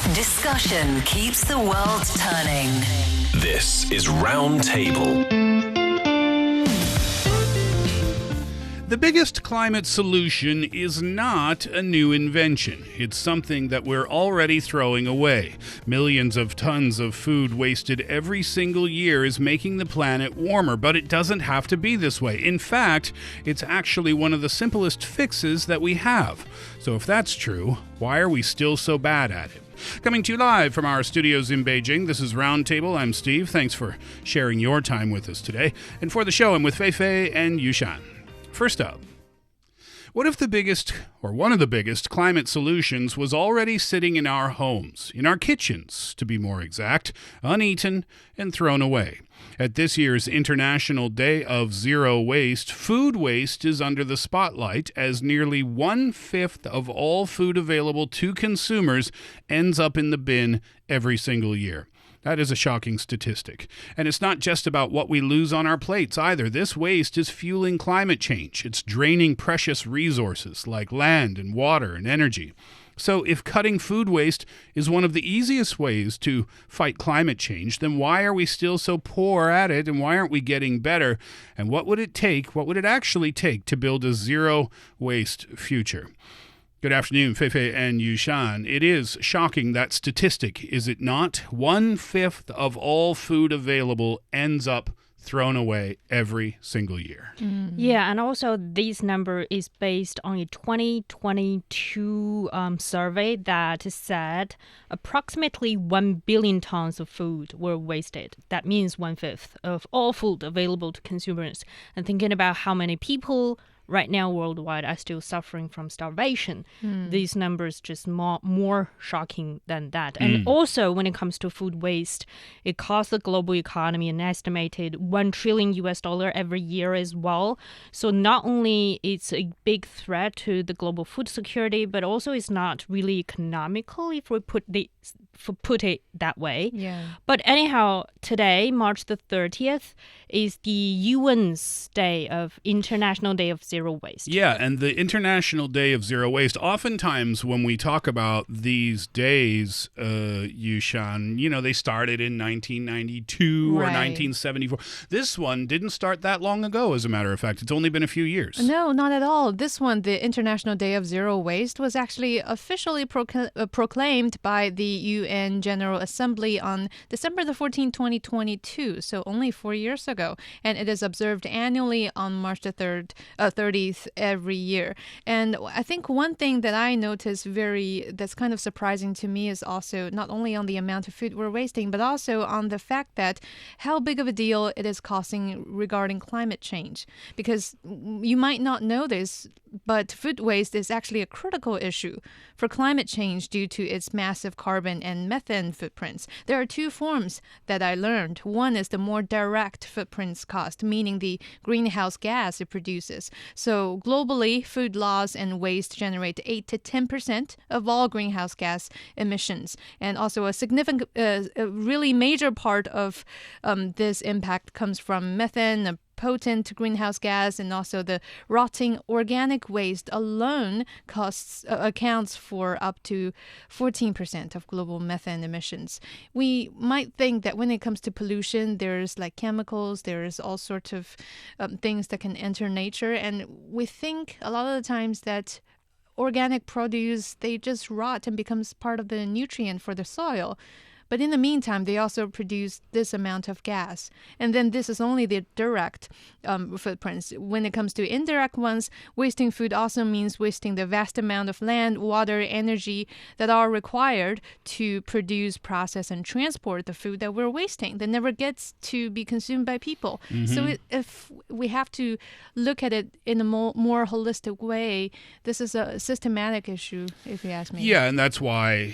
Discussion keeps the world turning. This is Roundtable. The biggest climate solution is not a new invention. It's something that we're already throwing away. Millions of tons of food wasted every single year is making the planet warmer, but it doesn't have to be this way. In fact, it's actually one of the simplest fixes that we have. So if that's true, why are we still so bad at it? Coming to you live from our studios in Beijing, this is Roundtable. I'm Steve. Thanks for sharing your time with us today. And for the show, I'm with Fei Fei and Yushan. First up, what if the biggest, or one of the biggest, climate solutions was already sitting in our homes, in our kitchens, to be more exact, uneaten and thrown away? At this year's International Day of Zero Waste, food waste is under the spotlight as nearly 1/5 of all food available to consumers ends up in the bin every single year. That is a shocking statistic. And it's not just about what we lose on our plates either. This waste is fueling climate change. It's draining precious resources like land and water and energy. So if cutting food waste is one of the easiest ways to fight climate change, then why are we still so poor at it, and why aren't we getting better? And what would it actually take to build a zero waste future? Good afternoon, Fei Fei and Yushan. It is shocking, that statistic, is it not? 1/5 of all food available ends up thrown away every single year. Yeah, and also this number is based on a 2022 survey that said approximately 1 billion tons of food were wasted. That means 1/5 of all food available to consumers. And thinking about how many people right now worldwide are still suffering from starvation. These numbers just more shocking than that. And also when it comes to food waste, it costs the global economy an estimated $1 trillion every year as well. So not only it's a big threat to the global food security, but also it's not really economical if we put it that way. Yeah. But anyhow, today, March the 30th, is the UN's International Day of Zero Waste. Yeah, and the International Day of Zero Waste, oftentimes when we talk about these days, Yushan, they started in 1992 or 1974. This one didn't start that long ago, as a matter of fact. It's only been a few years. No, not at all. This one, the International Day of Zero Waste, was actually officially proclaimed by the UN General Assembly on December the 14th, 2022, so only 4 years ago. And it is observed annually on March the 30th every year. And I think one thing that I noticed that's kind of surprising to me is also not only on the amount of food we're wasting, but also on the fact that how big of a deal it is causing regarding climate change. Because you might not know this, but food waste is actually a critical issue for climate change due to its massive carbon and methane footprints. There are two forms that I learned. One is the more direct footprints cost, meaning the greenhouse gas it produces. So globally, food loss and waste generate 8 to 10% of all greenhouse gas emissions. And also a significant, a really major part of this impact comes from methane, a potent greenhouse gas, and also the rotting organic waste alone accounts for up to 14% of global methane emissions. We might think that when it comes to pollution, there's like chemicals, there's all sorts of things that can enter nature, and we think a lot of the times that organic produce, they just rot and becomes part of the nutrient for the soil. But in the meantime, they also produce this amount of gas. And then this is only the direct footprints. When it comes to indirect ones, wasting food also means wasting the vast amount of land, water, energy that are required to produce, process, and transport the food that we're wasting that never gets to be consumed by people. So if we have to look at it in a more holistic way, this is a systematic issue, if you ask me. Yeah, and that's why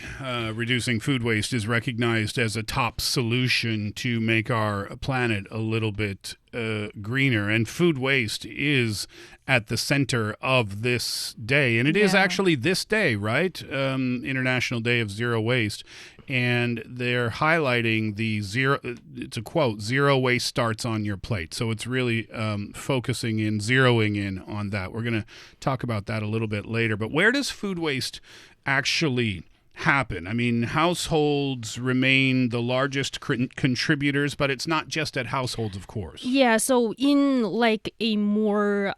reducing food waste is recognized as a top solution to make our planet a little bit greener. And food waste is at the center of this day. And it is actually this day, right? International Day of Zero Waste. And they're highlighting the zero, it's a quote, zero waste starts on your plate. So it's really focusing in, zeroing in on that. We're going to talk about that a little bit later. But where does food waste actually happen? I mean, households remain the largest contributors, but it's not just at households, of course. Yeah, so in like a more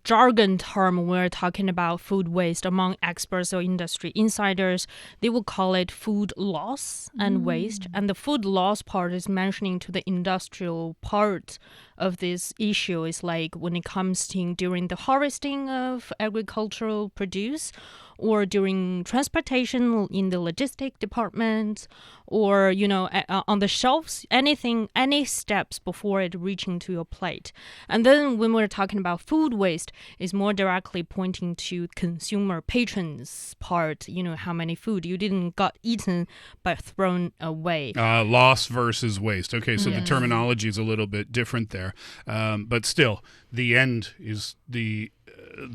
jargon term, when we're talking about food waste among experts or industry insiders, they will call it food loss and waste. And the food loss part is mentioning to the industrial part of this issue is like when it comes to during the harvesting of agricultural produce, or during transportation in the logistic department, or, on the shelves, any steps before it reaching to your plate. And then when we're talking about food waste, is more directly pointing to consumer patrons part, how many food you didn't got eaten but thrown away. Loss versus waste. Okay, so the terminology is a little bit different there. But still, the end is the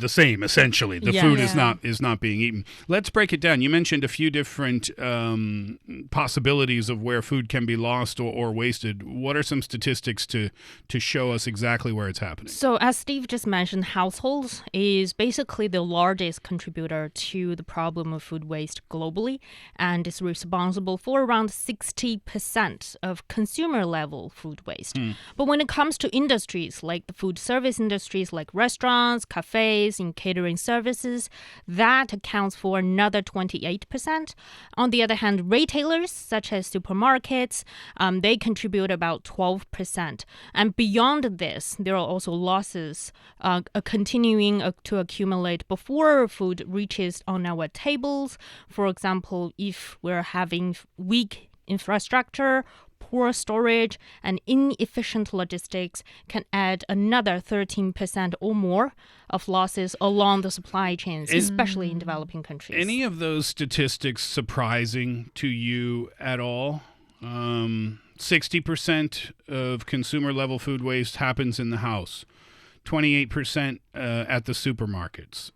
same, essentially. The food is not being eaten. Let's break it down. You mentioned a few different possibilities of where food can be lost or wasted. What are some statistics to show us exactly where it's happening? So as Steve just mentioned, households is basically the largest contributor to the problem of food waste globally, and is responsible for around 60% of consumer level food waste. But when it comes to industries like the food service industries, like restaurants, cafes, in catering services, that accounts for another 28%. On the other hand, retailers such as supermarkets, they contribute about 12%. And beyond this, there are also losses continuing to accumulate before food reaches on our tables. For example, if we're having weak infrastructure, poor storage, and inefficient logistics can add another 13% or more of losses along the supply chains, especially in developing countries. Any of those statistics surprising to you at all? 60% of consumer-level food waste happens in the house. 28% at the supermarkets.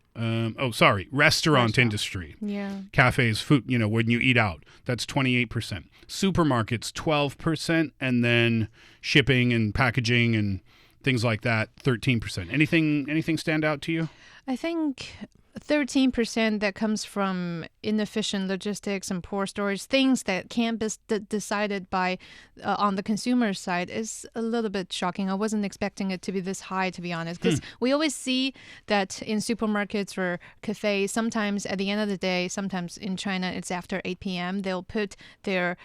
Restaurant industry. Yeah. Cafes, food, when you eat out, that's 28%. Supermarkets, 12%, and then shipping and packaging and things like that, 13%. Anything stand out to you? I think 13% that comes from inefficient logistics and poor storage, things that can't be decided by on the consumer side, is a little bit shocking. I wasn't expecting it to be this high, to be honest, because we always see that in supermarkets or cafes, sometimes at the end of the day, sometimes in China, it's after 8 p.m., they'll put their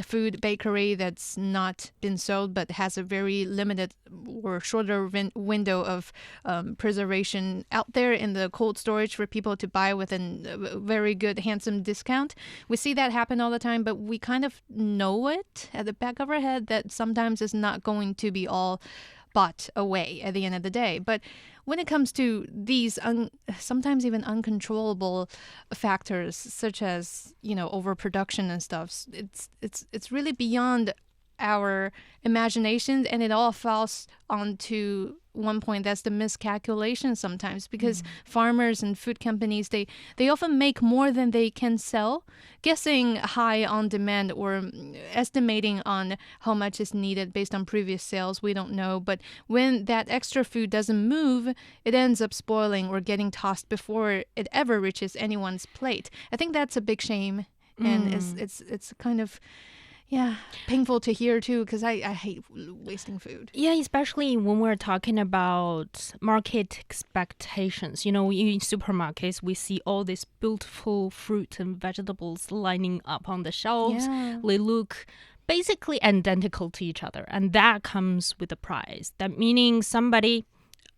food bakery that's not been sold but has a very limited or shorter window of preservation out there in the cold storage for people to buy with a very good, handsome discount. We see that happen all the time, but we kind of know it at the back of our head that sometimes it's not going to be all bought away at the end of the day. But when it comes to these sometimes even uncontrollable factors, such as overproduction and stuff, it's really beyond our imagination, and it all falls onto one point. That's the miscalculation sometimes, because farmers and food companies, they often make more than they can sell, guessing high on demand or estimating on how much is needed based on previous sales. We don't know. But when that extra food doesn't move, it ends up spoiling or getting tossed before it ever reaches anyone's plate. I think that's a big shame, and it's kind of painful to hear too, because I hate wasting food. Yeah, especially when we're talking about market expectations. In supermarkets, we see all these beautiful fruit and vegetables lining up on the shelves. Yeah. They look basically identical to each other, and that comes with a price. That meaning somebody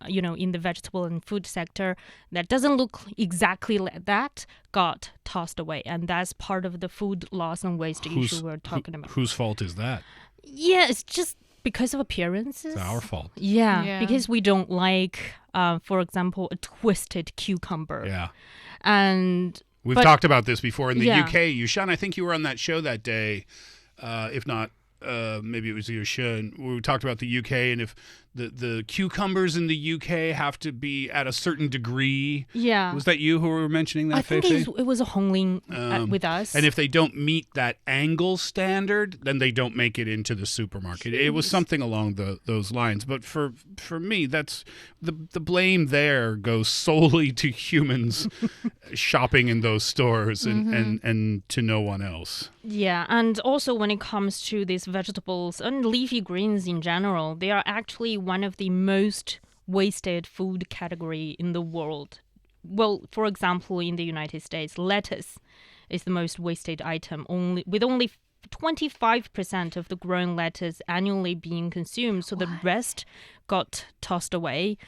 in the vegetable and food sector that doesn't look exactly like that got tossed away. And that's part of the food loss and waste issue we're talking about. Whose fault is that? Yeah, it's just because of appearances. It's our fault. Yeah, because we don't like, for example, a twisted cucumber. Yeah. And we've talked about this before in the UK. Yushan, I think you were on that show that day, if not maybe it was Yushan, we talked about the UK, and if the cucumbers in the UK have to be at a certain degree. Yeah. Was that you who were mentioning that, I think Fei? it was a Hongling with us. And if they don't meet that angle standard, then they don't make it into the supermarket. It was something along those lines. But for me, that's the blame there goes solely to humans shopping in those stores and to no one else. Yeah, and also when it comes to these vegetables and leafy greens in general, they are actually one of the most wasted food category in the world. Well, for example, in the United States, lettuce is the most wasted item, with only 25% of the grown lettuce annually being consumed, so the rest got tossed away.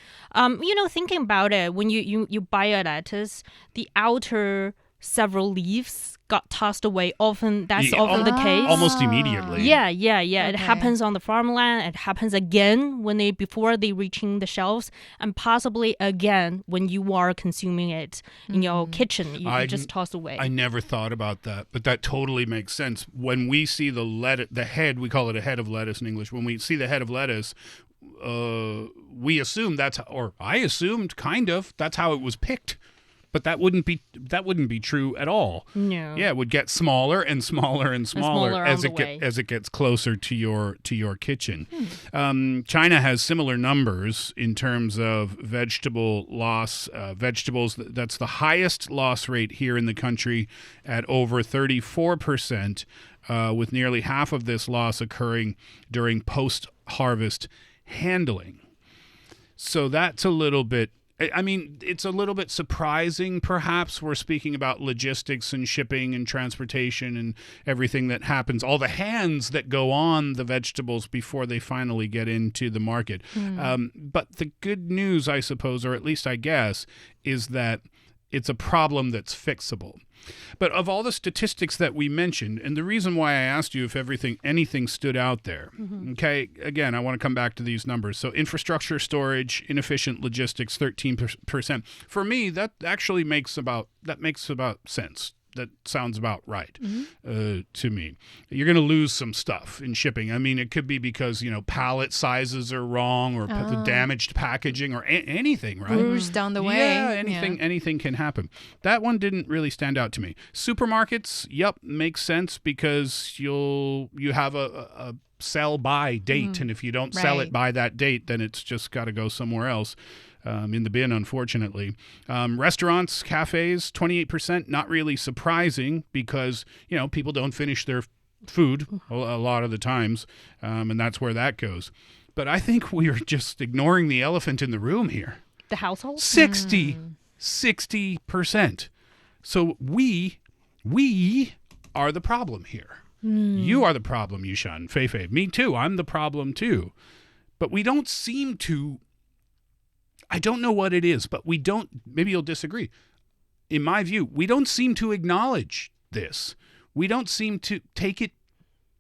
Thinking about it, when you buy a lettuce, the outer several leaves got tossed away. Often the case. Almost immediately. Yeah. Okay. It happens on the farmland. It happens again before they reaching the shelves, and possibly again when you are consuming it in your kitchen. You just toss away. I never thought about that, but that totally makes sense. When we see the head, we call it a head of lettuce in English. When we see the head of lettuce, we assume I assumed kind of that's how it was picked. But that wouldn't be true at all. No. Yeah, it would get smaller and smaller and smaller as it gets closer to your kitchen. China has similar numbers in terms of vegetable loss. Vegetables, that's the highest loss rate here in the country at over 34%, with nearly half of this loss occurring during post-harvest handling. So that's a little bit. I mean, it's a little bit surprising, perhaps. We're speaking about logistics and shipping and transportation and everything that happens, all the hands that go on the vegetables before they finally get into the market. But the good news, I suppose, or at least I guess, is that it's a problem that's fixable. But of all the statistics that we mentioned, and the reason why I asked you if anything stood out there, okay, again, I want to come back to these numbers. So infrastructure, storage, inefficient logistics, 13%. For me, that actually makes about sense. That sounds about right to me. You're going to lose some stuff in shipping. I mean, it could be because, pallet sizes are wrong or the damaged packaging or anything, right? Bruised down the way. Yeah, anything can happen. That one didn't really stand out to me. Supermarkets, yep, makes sense because you have a sell-by date, and if you don't sell it by that date, then it's just got to go somewhere else. In the bin, unfortunately. Restaurants, cafes, 28%, not really surprising because, people don't finish their food a lot of the times, and that's where that goes. But I think we are just ignoring the elephant in the room here. The household? 60%. So we are the problem here. You are the problem, Yushan, Fei Fei. Me too. I'm the problem too. But we don't seem to... I don't know what it is, but we don't, maybe you'll disagree. In my view, we don't seem to acknowledge this. We don't seem to take it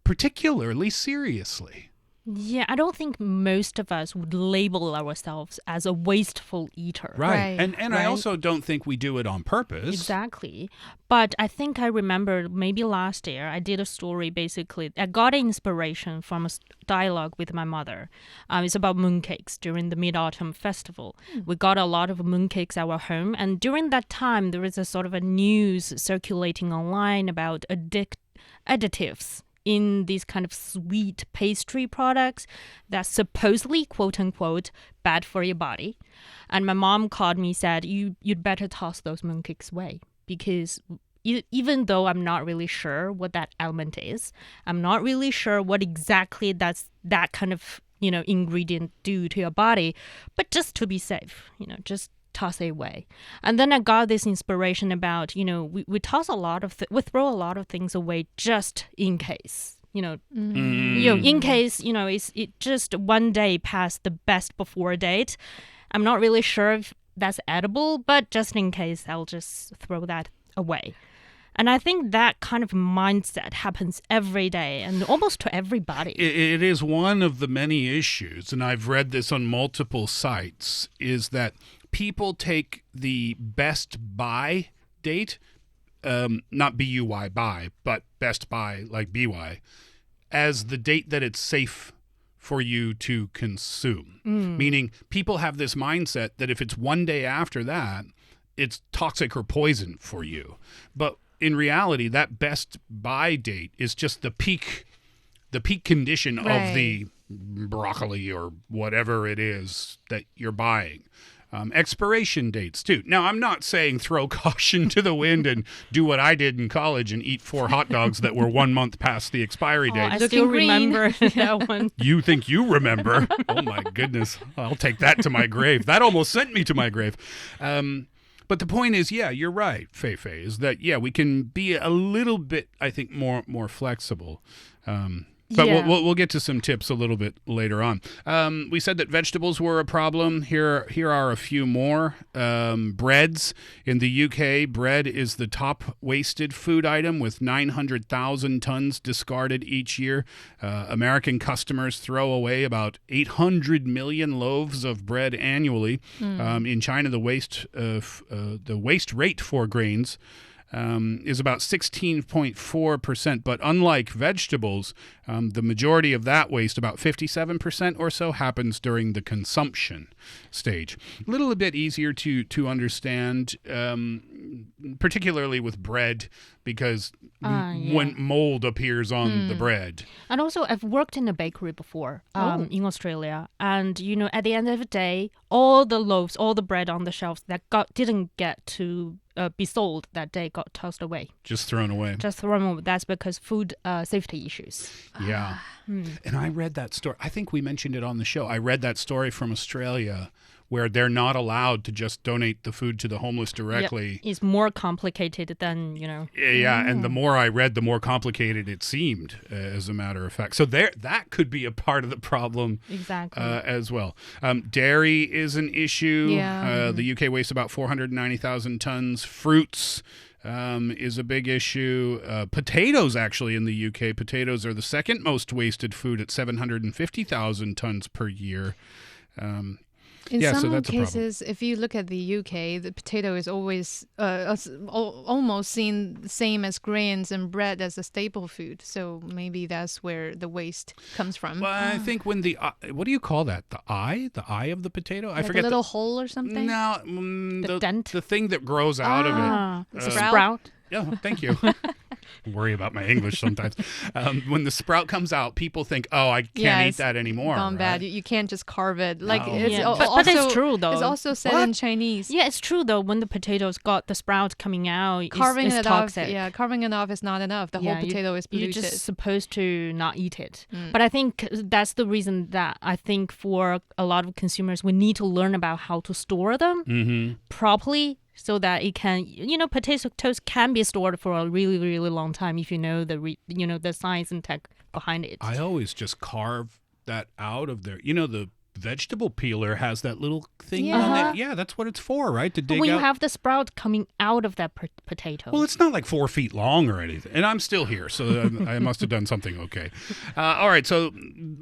particularly seriously. Yeah, I don't think most of us would label ourselves as a wasteful eater. Right. And I also don't think we do it on purpose. Exactly. But I think I remember maybe last year I did a story basically. I got inspiration from a dialogue with my mother. It's about mooncakes during the Mid-Autumn Festival. We got a lot of mooncakes at our home. And during that time, there was a sort of a news circulating online about additives in these kind of sweet pastry products that's supposedly, quote unquote, bad for your body. And my mom called me, said, you'd better toss those mooncakes away because even though I'm not really sure what that element is, I'm not really sure what exactly that kind of, ingredient do to your body, but just to be safe, just toss it away. And then I got this inspiration about, we toss we throw a lot of things away just in case, in case, it just one day past the best before date. I'm not really sure if that's edible, but just in case, I'll just throw that away. And I think that kind of mindset happens every day and almost to everybody. It is one of the many issues, and I've read this on multiple sites, is that people take the best buy date, not B-U-Y buy, but best buy like B-Y, as the date that it's safe for you to consume. Meaning people have this mindset that if it's one day after that, it's toxic or poison for you. But in reality, that best buy date is just the peak condition of the broccoli or whatever it is that you're buying. Expiration dates too. Now, I'm not saying throw caution to the wind and do what I did in college and eat 4 hot dogs that were 1 month past the expiry date. I still remember that one. You think you remember? Oh my goodness. I'll take that to my grave. That almost sent me to my grave. But the point is, yeah, you're right, Fei Fei, is that, yeah, we can be a little bit, I think, more flexible. But we'll get to some tips a little bit later on. We said that vegetables were a problem. Here are a few more. Breads. In the UK, bread is the top wasted food item with 900,000 tons discarded each year. American customers throw away about 800 million loaves of bread annually. In China, the waste rate for grains is about 16.4%. But unlike vegetables, the majority of that waste, about 57% or so, happens during the consumption stage. A little bit easier to understand, particularly with bread, because when mold appears on the bread. And also, I've worked in a bakery before in Australia. And, at the end of the day, all the loaves, all the bread on the shelves that didn't get to be sold that day got tossed away. Just thrown away. That's because food safety issues. Yeah. And I read that story. I think we mentioned it on the show. I read that story from Australia where they're not allowed to just donate the food to the homeless directly. Yep. It's more complicated than, Yeah, and the more I read, the more complicated it seemed, as a matter of fact. So that could be a part of the problem as well. Dairy is an issue. Yeah. The UK wastes about 490,000 tons. Fruits is a big issue. Potatoes, actually, in the UK, potatoes are the second most wasted food at 750,000 tons per year. In so some that's cases, if you look at the UK, the potato is always almost seen the same as grains and bread as a staple food. So maybe that's where the waste comes from. Well, I think when what do you call that? The eye of the potato? I forget. A little hole or something? No, the dent? The thing that grows out of it. Sprout? Yeah, thank you. Worry about my English sometimes. When the sprout comes out, people think, "Oh, I can't eat that anymore." Gone bad. Right? You can't just carve it. No. But it's true though. It's also said in Chinese. Yeah, it's true though. When the potatoes got the sprout coming out, carving it's it toxic. off. Yeah, carving it off is not enough. The whole potato is polluted. You're just supposed to not eat it. But I think that's the reason that I think for a lot of consumers, we need to learn about how to store them properly. So that it can, potatoes can be stored for a really, really long time if you know the science and tech behind it. I always just carve that out of there. The vegetable peeler has that little thing on it. Yeah, that's what it's for, right? To dig when out. You have the sprout coming out of that potato. Well, it's not like 4 feet long or anything. And I'm still here, so I must have done something okay. All right, so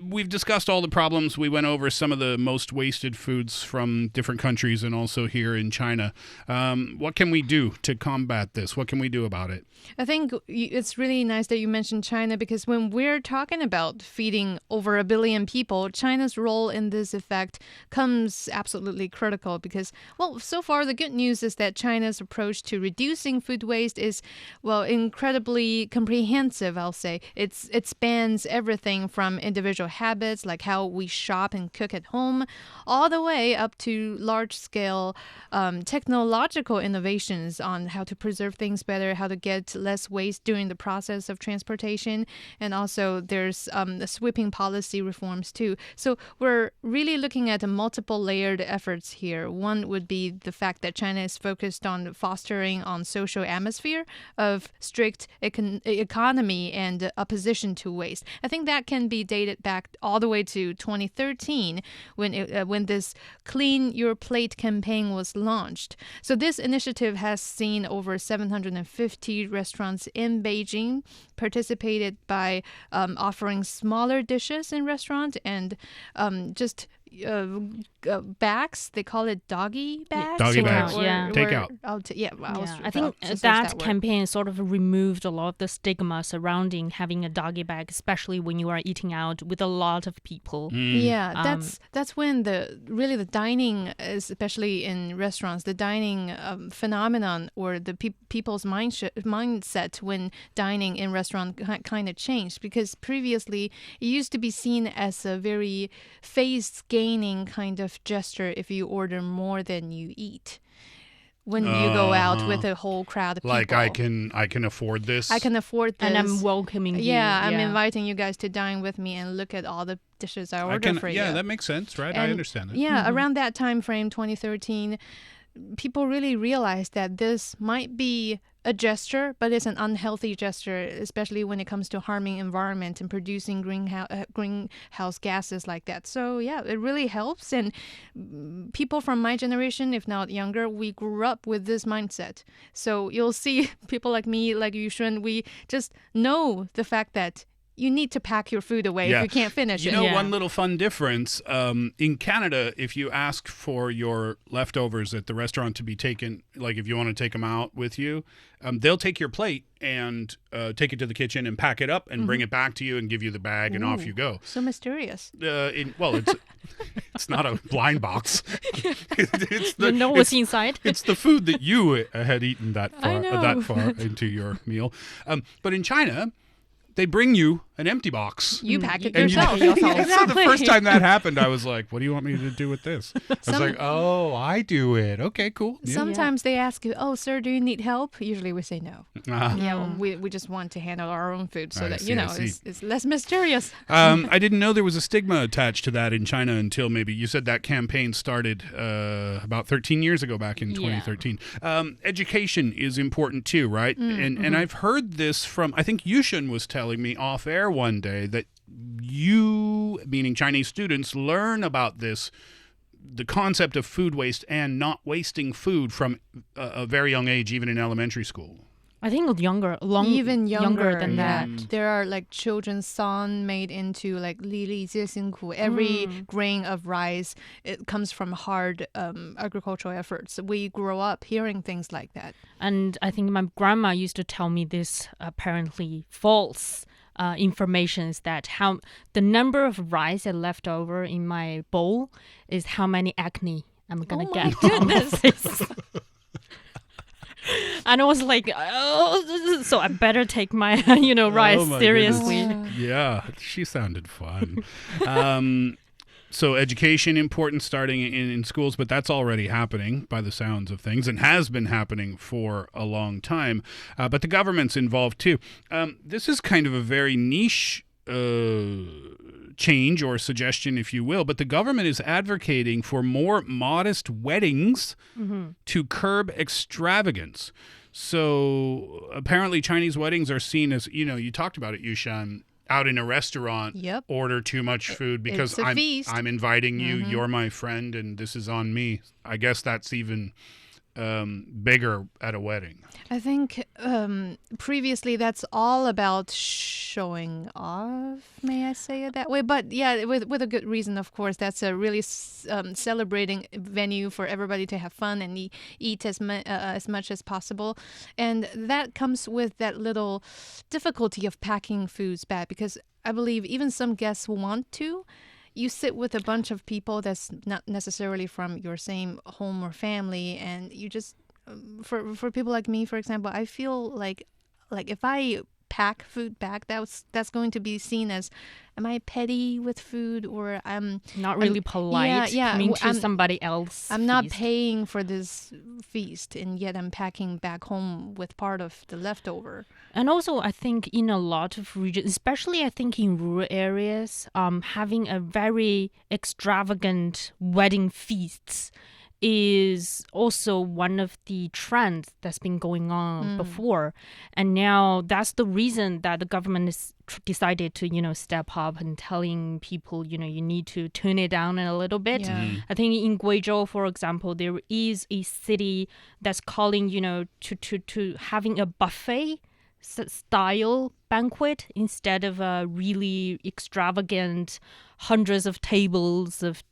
we've discussed all the problems. We went over some of the most wasted foods from different countries and also here in China. What can we do to combat this? What can we do about it? I think it's really nice that you mentioned China, because when we're talking about feeding over 1 billion people, China's role in this effect comes absolutely critical because, so far the good news is that China's approach to reducing food waste is, incredibly comprehensive, I'll say. It spans everything from individual habits, like how we shop and cook at home, all the way up to large-scale technological innovations on how to preserve things better, how to get less waste during the process of transportation. And also there's the sweeping policy reforms too. So we're really looking at multiple layered efforts here. One would be the fact that China is focused on fostering on social atmosphere of strict economy and opposition to waste. I think that can be dated back all the way to 2013 when this Clean Your Plate campaign was launched. So this initiative has seen over 750 restaurants in Beijing participated by offering smaller dishes in restaurants and just bags. They call it doggy bags. Doggy bags. Yeah. Takeout. I think that campaign sort of removed a lot of the stigma surrounding having a doggy bag, especially when you are eating out with a lot of people. Yeah, that's when the dining, especially in restaurants, the dining phenomenon or the people's mindset when dining in restaurant kind of changed, because previously it used to be seen as a very face-gaining kind of gesture if you order more than you eat. When you go out with a whole crowd of people. Like, I can afford this. I can afford this. And I'm welcoming you. Yeah, I'm inviting you guys to dine with me and look at all the dishes I ordered for you. Yeah, that makes sense, right? I understand that. Yeah, around that time frame, 2013, people really realized that this might be a gesture, but it's an unhealthy gesture, especially when it comes to harming environment and producing greenhouse gases like that. So yeah, it really helps. And people from my generation, if not younger, we grew up with this mindset. So you'll see people like me, like Yushan, we just know the fact that you need to pack your food away if you can't finish it. You know, one little fun difference, in Canada, if you ask for your leftovers at the restaurant to be taken, like if you want to take them out with you, they'll take your plate and take it to the kitchen and pack it up and bring it back to you and give you the bag and off you go. So mysterious. It's not a blind box. You know what's inside. It's the food that you had eaten that far into your meal. But in China, they bring you an empty box. You pack it And yourself. So the first time that happened, I was like, what do you want me to do with this? I was like, oh, I do it. Okay, cool. Yeah. Sometimes they ask you, oh, sir, do you need help? Usually we say no. Yeah, we just want to handle our own food so that, it's less mysterious. I didn't know there was a stigma attached to that in China until maybe you said that campaign started about 13 years ago, back in 2013. Education is important too, right? And I've heard this from, I think Yushan was telling me off air one day that you, meaning Chinese students, learn about this, the concept of food waste and not wasting food from a very young age, even in elementary school. I think even younger than that. There are like children's song made into like 粒粒皆辛苦. Every grain of rice, it comes from hard agricultural efforts. We grow up hearing things like that. And I think my grandma used to tell me this apparently false information, is that how the number of rice that left over in my bowl is how many acne I'm gonna get. Goodness. And I was like, oh, so I better take my, rice seriously. Yeah, she sounded fun. So education important starting in schools, but that's already happening by the sounds of things and has been happening for a long time. But the government's involved too. This is kind of a very niche change or suggestion, if you will, but the government is advocating for more modest weddings to curb extravagance. So apparently Chinese weddings are seen as, you talked about it, Yushan, out in a restaurant, order too much food because I'm inviting you, you're my friend, and this is on me. I guess that's even bigger at a wedding. I think previously that's all about showing off, may I say it that way? But yeah, with a good reason, of course. That's a really celebrating venue for everybody to have fun and eat as much as possible. And that comes with that little difficulty of packing foods back, because I believe even some guests want to. You sit with a bunch of people that's not necessarily from your same home or family, and you just, for people like me, for example, I feel like if I pack food back, that's going to be seen as, am I petty with food, or I'm not really polite coming to somebody else. I'm not paying for this feast, and yet I'm packing back home with part of the leftover. And also, I think in a lot of regions, especially I think in rural areas, having a very extravagant wedding feasts is also one of the trends that's been going on before. And now that's the reason that the government has decided to, step up and telling people, you need to tune it down a little bit. Yeah. I think in Guizhou, for example, there is a city that's calling, to having a buffet style banquet instead of a really extravagant hundreds of tables of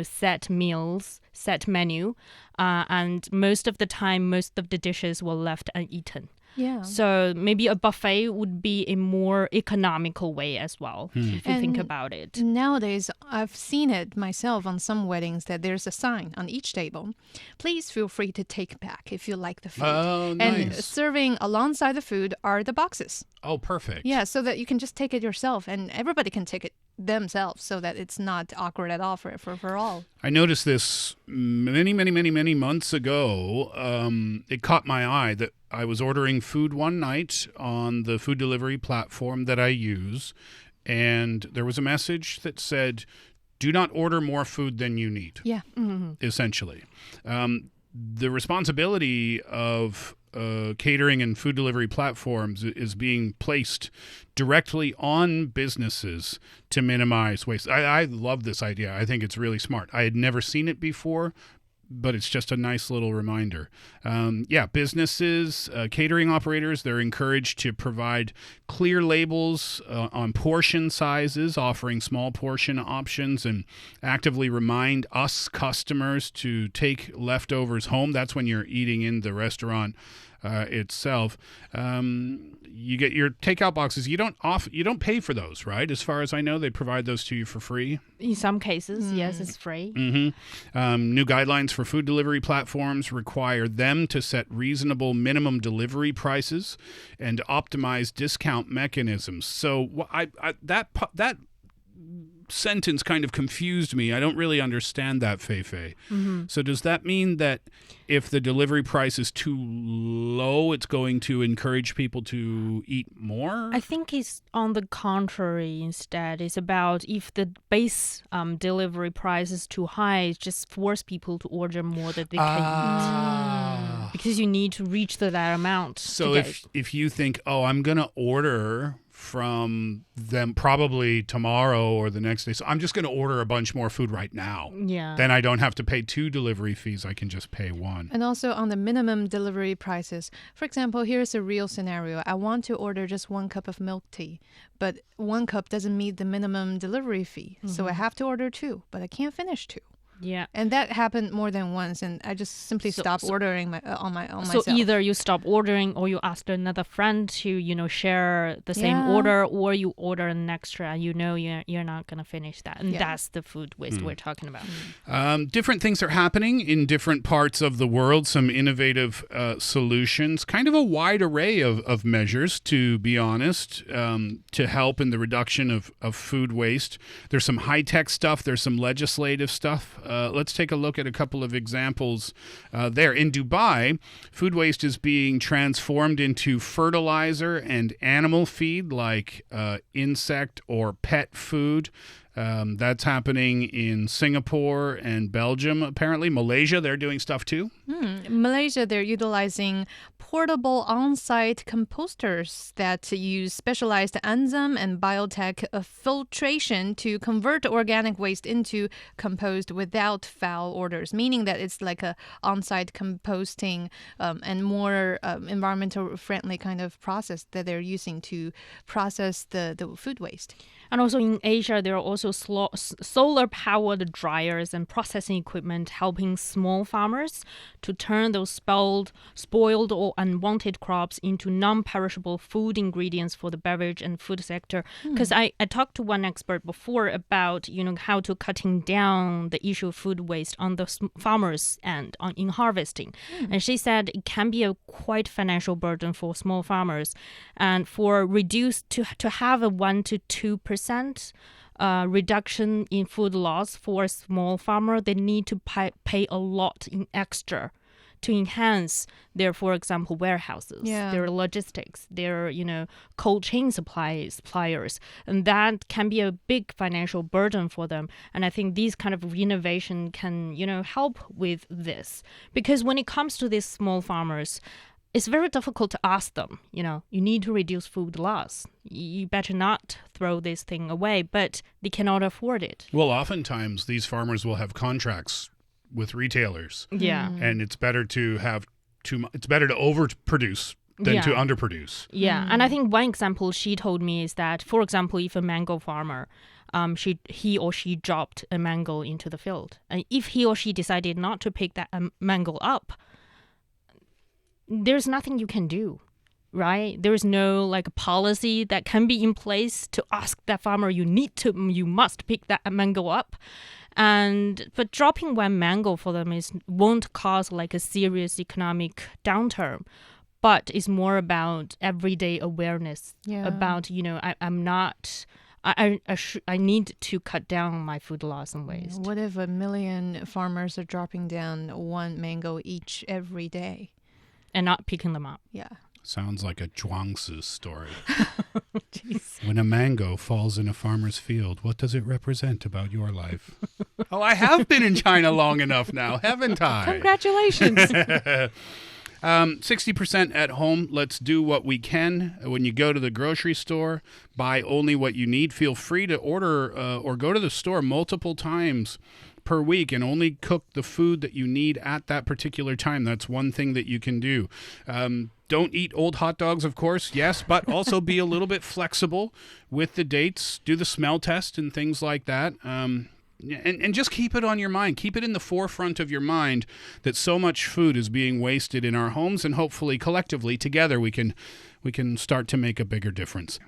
set meals, set menu, and most of the time most of the dishes were left uneaten. Yeah. So maybe a buffet would be a more economical way as well, if you think And about it. Nowadays, I've seen it myself on some weddings that there's a sign on each table. Please feel free to take back if you like the food. Oh, And nice. serving alongside the food are the boxes. Oh, perfect. Yeah, so that you can just take it yourself and everybody can take it themselves so that it's not awkward at all for all. I noticed this many months ago. It caught my eye that I was ordering food one night on the food delivery platform that I use, and there was a message that said, "Do not order more food than you need," Yeah. essentially. The responsibility of catering and food delivery platforms is being placed directly on businesses to minimize waste. I love this idea. I think it's really smart. I had never seen it before, but it's just a nice little reminder. Businesses, catering operators, they're encouraged to provide clear labels on portion sizes, offering small portion options, and actively remind us customers to take leftovers home. That's when you're eating in the restaurant itself. You get your takeout boxes. You don't pay for those, right? As far as I know, they provide those to you for free. In some cases, yes, it's free. New guidelines for food delivery platforms require them to set reasonable minimum delivery prices and optimize discount mechanisms. So that sentence kind of confused me. I don't really understand that, Fei Fei. So does that mean that if the delivery price is too low, it's going to encourage people to eat more? I think it's on the contrary instead. It's about if the base delivery price is too high, it just force people to order more that they can eat. Because you need to reach that amount. So if you think, I'm going to order from them probably tomorrow or the next day, so I'm just going to order a bunch more food right now. Yeah. Then I don't have to pay 2 delivery fees. I can just pay 1. And also on the minimum delivery prices. For example, here's a real scenario. I want to order just 1 cup of milk tea, but 1 cup doesn't meet the minimum delivery fee. So I have to order 2, but I can't finish 2. Yeah. And that happened more than once, and I just simply stopped ordering on myself. So either you stop ordering, or you ask another friend to share the same order, or you order an extra, and you're not gonna finish that, and that's the food waste we're talking about. Different things are happening in different parts of the world. Some innovative solutions, kind of a wide array of measures, to be honest, to help in the reduction of food waste. There's some high-tech stuff. There's some legislative stuff. Let's take a look at a couple of examples there. In Dubai, food waste is being transformed into fertilizer and animal feed, like insect or pet food. That's happening in Singapore and Belgium, apparently. Malaysia, they're doing stuff too. Malaysia, they're utilizing portable on-site composters that use specialized enzyme and biotech filtration to convert organic waste into compost without foul odors, meaning that it's like a on-site composting and more environmental friendly kind of process that they're using to process the food waste. And also in Asia, there are also solar-powered dryers and processing equipment helping small farmers to turn those spoiled or unwanted crops into non-perishable food ingredients for the beverage and food sector. Because I talked to one expert before about how to cutting down the issue of food waste on the farmers' end in harvesting. And she said it can be a quite financial burden for small farmers, and for reduced to have a 1 to 2% reduction in food loss for a small farmer, they need to pay a lot in extra to enhance their, for example, warehouses, their logistics, their, cold chain suppliers. And that can be a big financial burden for them. And I think these kind of innovation can, help with this. Because when it comes to these small farmers, it's very difficult to ask them, you need to reduce food loss. You better not throw this thing away, but they cannot afford it. Well, oftentimes these farmers will have contracts with retailers. Yeah. And it's better to have it's better to overproduce than to Yeah. underproduce. Yeah, and I think one example she told me is that, for example, if a mango farmer, he or she dropped a mango into the field, and if he or she decided not to pick that mango up, there's nothing you can do, right? There's no like policy that can be in place to ask that farmer, you must pick that mango up. But dropping one mango for them won't cause like a serious economic downturn, but it's more about everyday awareness about, I need to cut down my food loss and waste. What if 1 million farmers are dropping down one mango each every day? And not picking them up. Yeah. Sounds like a Zhuangzi story. Jeez. When a mango falls in a farmer's field, what does it represent about your life? Oh, I have been in China long enough now, haven't I? Congratulations. 60% at home. Let's do what we can. When you go to the grocery store, buy only what you need. Feel free to order or go to the store multiple times per week and only cook the food that you need at that particular time. That's one thing that you can do. Don't eat old hot dogs, of course, yes, but also be a little bit flexible with the dates. Do the smell test and things like that. And just keep it on your mind. Keep it in the forefront of your mind that so much food is being wasted in our homes, and hopefully collectively together we can start to make a bigger difference.